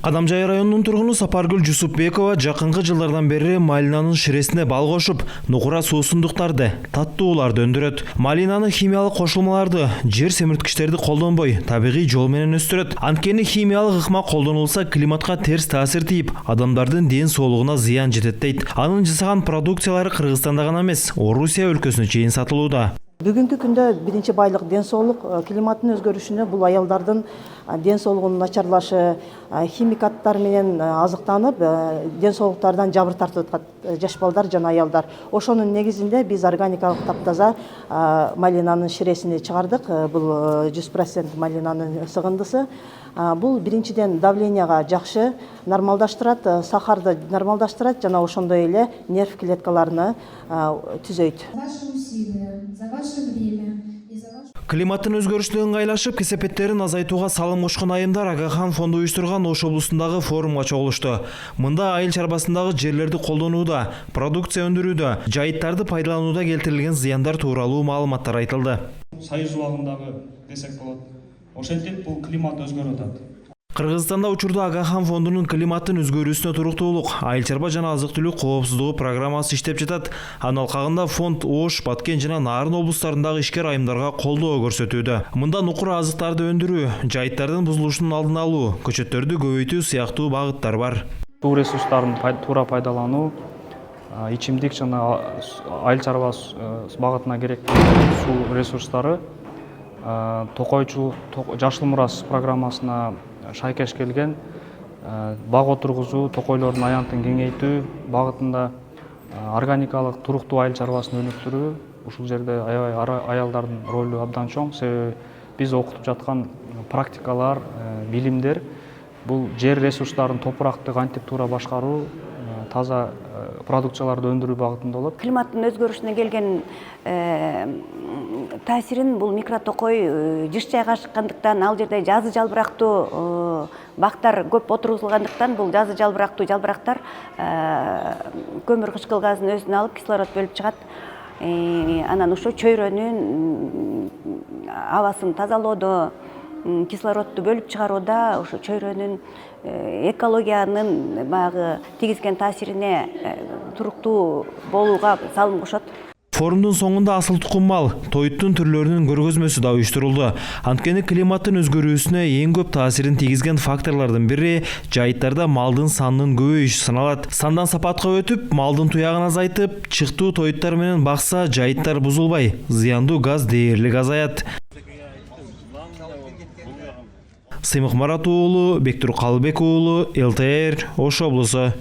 Кадамжай районунун тургуну Сапаргүл Жусупбекова жакынкы жылдардан бери малинанын ширесине бал кошуп, нукура суусундуктарды, таттууларды өндүрөт. Малинаны химиялык кошулмаларды, жер семирткичтерди колдонбой, табигый жол менен өстүрөт. Анткени химиялык ыкма колдонулса, климатка терс таасир тийип, адамдардын ден соолугуна зыян жетет дейт. Анын жасаган продукциялары Кыргызстанда гана эмес, Орусия өлкөсүнө чейин сатылууда. Бүгүнкү күндө биринчи байлык ден соолук, климаттын өзгөрүшүнө бул аялдардын ден соолугунун начарлашы, химикаттар менен азыктанып, ден соолуктардан жабыр тартып аткан жаш балдар жана аялдар. Ошонун негизинде биз органикалык таптаза малинанын ширесини чыгардык. Бул 100% малинанын сыгындысы. Бул биринчиден давленияга жакшы, нормалдаштырат, сахарды нормалдаштырат жана ошондой эле нерв клеткаларыны түзөйт. Климаттын өзгөрүшүнө ыңгайлашып, кесепеттерин азайтууга салым кошкон айымдар Агахан фонду уюштурган Ош облусундагы форумга чогулушту. Мында айыл чарбасындагы жерлерди колдонууда, продукция өндүрүүдө, жайыттарды пайдаланууда келтирилген зыяндар тууралуу маалыматтар айтылды. Союз убагындагы десек болот. Ошентип бул климат өзгөрүп атат. Кыргызстанда учурда Агахан фондунун климаттын өзгөрүүсүнө туруктуулук, айыл чарба жана азык-түлүк коопсуздугу программасы иштеп жатат. Анын алкагында фонд Ош, Баткен жана Нарын облустарындагы ишкер айымдарга колдоо көрсөтүүдө. Мында нукура азыктарды өндүрүү, жайыттардын бузулушунун алдын алуу, көчөттөрдү көбөйтүү сыяктуу багыттар бар. Суу ресурстарын туура пайдалануу, ичимдик жана айыл чарба багытына керектүү суу ресурстары Жашыл мурас программасына шайкеш келген, бак отургузуу, токойлордун аянтын кеңейтүү багытында органикалык туруктуу айыл чарбасын өнүктүрүү, ушул жерде аябай аялдардын ролу абдан чоң. Себеби биз окутуп жаткан практикалар, билимдер бул жер ресурстарын, топуракты кантип туура башкаруу, таза продукцияларды өндүрүү багытында болот. Климаттын өзгөрүшүнө келген таасирин бул микротокой жыш жайгашкандыктан, ал жерде жазы жалбырактуу бактар көп отургузулгандыктан бул жазы жалбырактар көмүр кычкыл газын өзүнө алып кислород бөлүп чыгат. Анан ошо чөйрөнүн абасын тазалоодо, кислородду бөлүп чыгарууда, ошо чөйрөнүн экологиянын баягы тийгизген таасирине туруктуу болууга салым кошот. Форумдун соңунда асыл тукум мал, тоюттун түрлөрүнүн көргөзмөсү да уюштурулду. Анткени климаттын өзгөрүүсүнө эң көп таасирин тийгизген факторлордун бири жайыттарда малдын санынын көбөйүшү саналат. Сандан сапатка өтүп, малдын туягын азайтып, чыктуу тоюттар менен бакса, жайыттар бузулбай, зыяндуу газ дээрлик азаят. Сыймык Марат уулу, Бектур Калыбек уулу, ЛТР, Ош облусу.